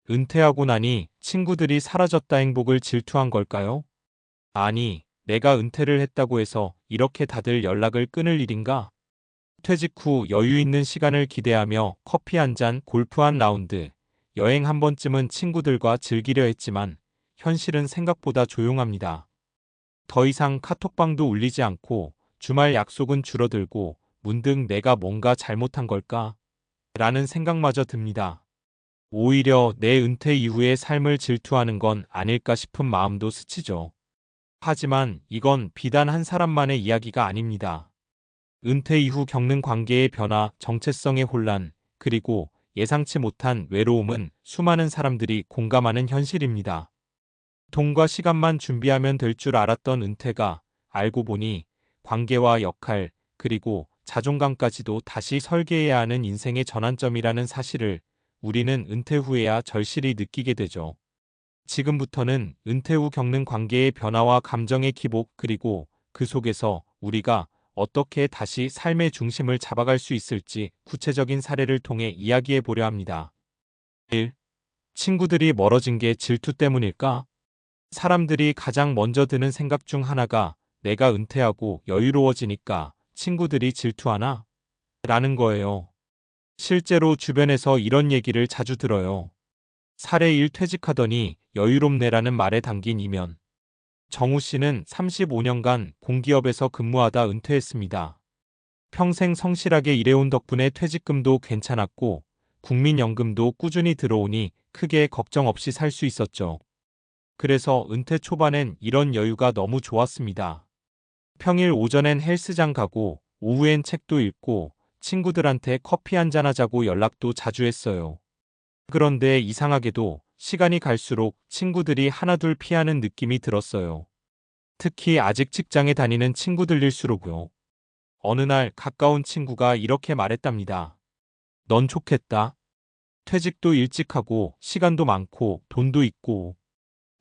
은퇴하고 나니 친구들이 사라졌다 행복을 질투한 걸까요? 아니, 내가 은퇴를 했다고 해서 이렇게 다들 연락을 끊을 일인가? 퇴직 후 여유 있는 시간을 기대하며 커피 한 잔, 골프 한 라운드, 여행 한 번쯤은 친구들과 즐기려 했지만 현실은 생각보다 조용합니다. 더 이상 카톡방도 울리지 않고 주말 약속은 줄어들고 문득 내가 뭔가 잘못한 걸까? 라는 생각마저 듭니다. 오히려 내 은퇴 이후의 삶을 질투하는 건 아닐까 싶은 마음도 스치죠. 하지만 이건 비단 한 사람만의 이야기가 아닙니다. 은퇴 이후 겪는 관계의 변화, 정체성의 혼란, 그리고 예상치 못한 외로움은 수많은 사람들이 공감하는 현실입니다. 돈과 시간만 준비하면 될 줄 알았던 은퇴가 알고 보니 관계와 역할, 그리고 자존감까지도 다시 설계해야 하는 인생의 전환점이라는 사실을 우리는 은퇴 후에야 절실히 느끼게 되죠. 지금부터는 은퇴 후 겪는 관계의 변화와 감정의 기복, 그리고 그 속에서 우리가 어떻게 다시 삶의 중심을 잡아갈 수 있을지 구체적인 사례를 통해 이야기해 보려 합니다. 1. 친구들이 멀어진 게 질투 때문일까? 사람들이 가장 먼저 드는 생각 중 하나가 내가 은퇴하고 여유로워지니까 친구들이 질투하나? 라는 거예요. 실제로 주변에서 이런 얘기를 자주 들어요. 사례 1 퇴직하더니 여유롭네라는 말에 담긴 이면. 정우 씨는 35년간 공기업에서 근무하다 은퇴했습니다. 평생 성실하게 일해온 덕분에 퇴직금도 괜찮았고 국민연금도 꾸준히 들어오니 크게 걱정 없이 살 수 있었죠. 그래서 은퇴 초반엔 이런 여유가 너무 좋았습니다. 평일 오전엔 헬스장 가고 오후엔 책도 읽고 친구들한테 커피 한잔 하자고 연락도 자주 했어요. 그런데 이상하게도 시간이 갈수록 친구들이 하나둘 피하는 느낌이 들었어요. 특히 아직 직장에 다니는 친구들일수록요. 어느 날 가까운 친구가 이렇게 말했답니다. 넌 좋겠다. 퇴직도 일찍 하고 시간도 많고 돈도 있고.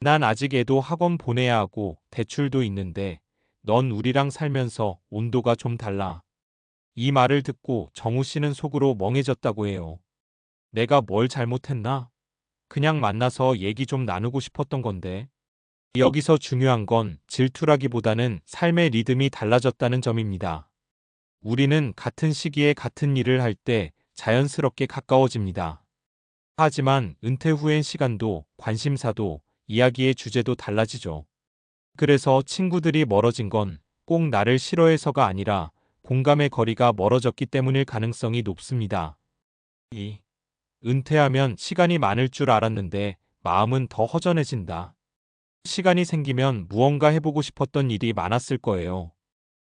난 아직 애도 학원 보내야 하고 대출도 있는데 넌 우리랑 살면서 온도가 좀 달라. 이 말을 듣고 정우 씨는 속으로 멍해졌다고 해요. 내가 뭘 잘못했나? 그냥 만나서 얘기 좀 나누고 싶었던 건데. 여기서 중요한 건 질투라기보다는 삶의 리듬이 달라졌다는 점입니다. 우리는 같은 시기에 같은 일을 할 때 자연스럽게 가까워집니다. 하지만 은퇴 후엔 시간도 관심사도 이야기의 주제도 달라지죠. 그래서 친구들이 멀어진 건 꼭 나를 싫어해서가 아니라 공감의 거리가 멀어졌기 때문일 가능성이 높습니다. 2. 은퇴하면 시간이 많을 줄 알았는데 마음은 더 허전해진다. 시간이 생기면 무언가 해보고 싶었던 일이 많았을 거예요.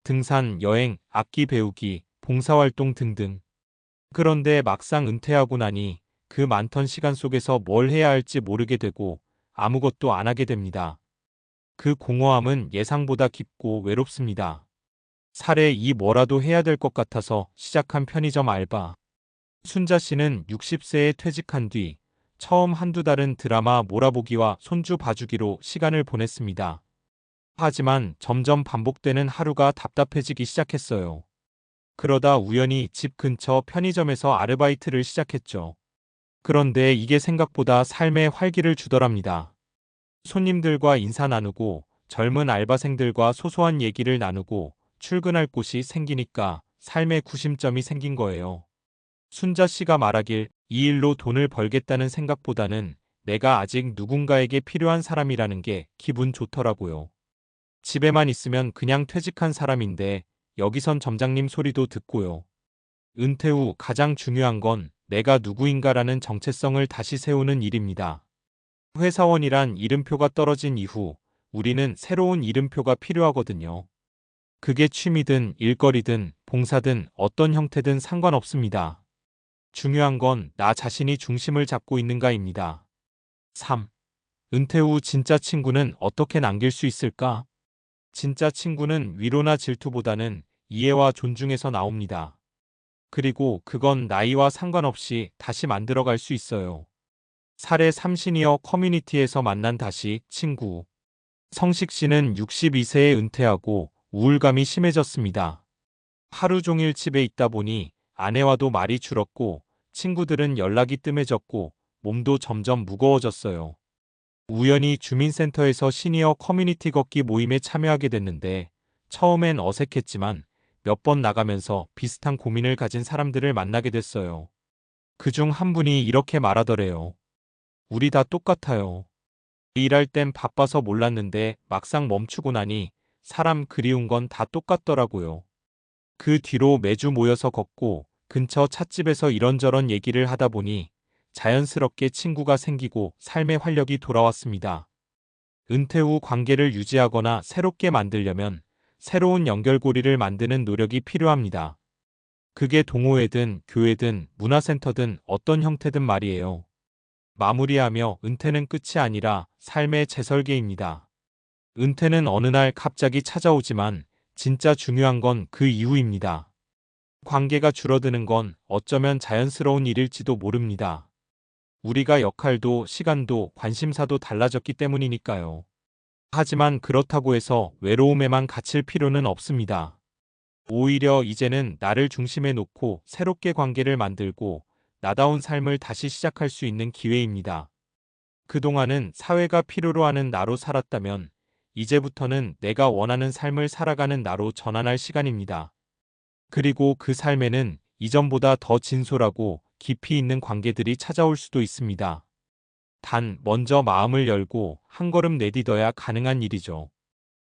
등산, 여행, 악기 배우기, 봉사활동 등등. 그런데 막상 은퇴하고 나니 그 많던 시간 속에서 뭘 해야 할지 모르게 되고 아무것도 안 하게 됩니다. 그 공허함은 예상보다 깊고 외롭습니다. 사례 2 뭐라도 해야 될 것 같아서 시작한 편의점 알바. 순자 씨는 60세에 퇴직한 뒤 처음 한두 달은 드라마 몰아보기와 손주 봐주기로 시간을 보냈습니다. 하지만 점점 반복되는 하루가 답답해지기 시작했어요. 그러다 우연히 집 근처 편의점에서 아르바이트를 시작했죠. 그런데 이게 생각보다 삶에 활기를 주더랍니다. 손님들과 인사 나누고 젊은 알바생들과 소소한 얘기를 나누고 출근할 곳이 생기니까 삶의 구심점이 생긴 거예요. 순자 씨가 말하길 이 일로 돈을 벌겠다는 생각보다는 내가 아직 누군가에게 필요한 사람이라는 게 기분 좋더라고요. 집에만 있으면 그냥 퇴직한 사람인데 여기선 점장님 소리도 듣고요. 은퇴 후 가장 중요한 건 내가 누구인가라는 정체성을 다시 세우는 일입니다. 회사원이란 이름표가 떨어진 이후 우리는 새로운 이름표가 필요하거든요. 그게 취미든 일거리든 봉사든 어떤 형태든 상관없습니다. 중요한 건 나 자신이 중심을 잡고 있는가입니다. 3. 은퇴 후 진짜 친구는 어떻게 남길 수 있을까? 진짜 친구는 위로나 질투보다는 이해와 존중에서 나옵니다. 그리고 그건 나이와 상관없이 다시 만들어갈 수 있어요. 사례 3 시니어 커뮤니티에서 만난 다시 친구. 성식 씨는 62세에 은퇴하고 우울감이 심해졌습니다. 하루 종일 집에 있다 보니 아내와도 말이 줄었고 친구들은 연락이 뜸해졌고 몸도 점점 무거워졌어요. 우연히 주민센터에서 시니어 커뮤니티 걷기 모임에 참여하게 됐는데 처음엔 어색했지만 몇 번 나가면서 비슷한 고민을 가진 사람들을 만나게 됐어요. 그중 한 분이 이렇게 말하더래요. 우리 다 똑같아요. 일할 땐 바빠서 몰랐는데 막상 멈추고 나니 사람 그리운 건 다 똑같더라고요. 그 뒤로 매주 모여서 걷고 근처 찻집에서 이런저런 얘기를 하다 보니 자연스럽게 친구가 생기고 삶의 활력이 돌아왔습니다. 은퇴 후 관계를 유지하거나 새롭게 만들려면 새로운 연결고리를 만드는 노력이 필요합니다. 그게 동호회든 교회든 문화센터든 어떤 형태든 말이에요. 마무리하며 은퇴는 끝이 아니라 삶의 재설계입니다. 은퇴는 어느 날 갑자기 찾아오지만 진짜 중요한 건 그 이후입니다. 관계가 줄어드는 건 어쩌면 자연스러운 일일지도 모릅니다. 우리가 역할도 시간도 관심사도 달라졌기 때문이니까요. 하지만 그렇다고 해서 외로움에만 갇힐 필요는 없습니다. 오히려 이제는 나를 중심에 놓고 새롭게 관계를 만들고 나다운 삶을 다시 시작할 수 있는 기회입니다. 그동안은 사회가 필요로 하는 나로 살았다면 이제부터는 내가 원하는 삶을 살아가는 나로 전환할 시간입니다. 그리고 그 삶에는 이전보다 더 진솔하고 깊이 있는 관계들이 찾아올 수도 있습니다. 단, 먼저 마음을 열고 한 걸음 내딛어야 가능한 일이죠.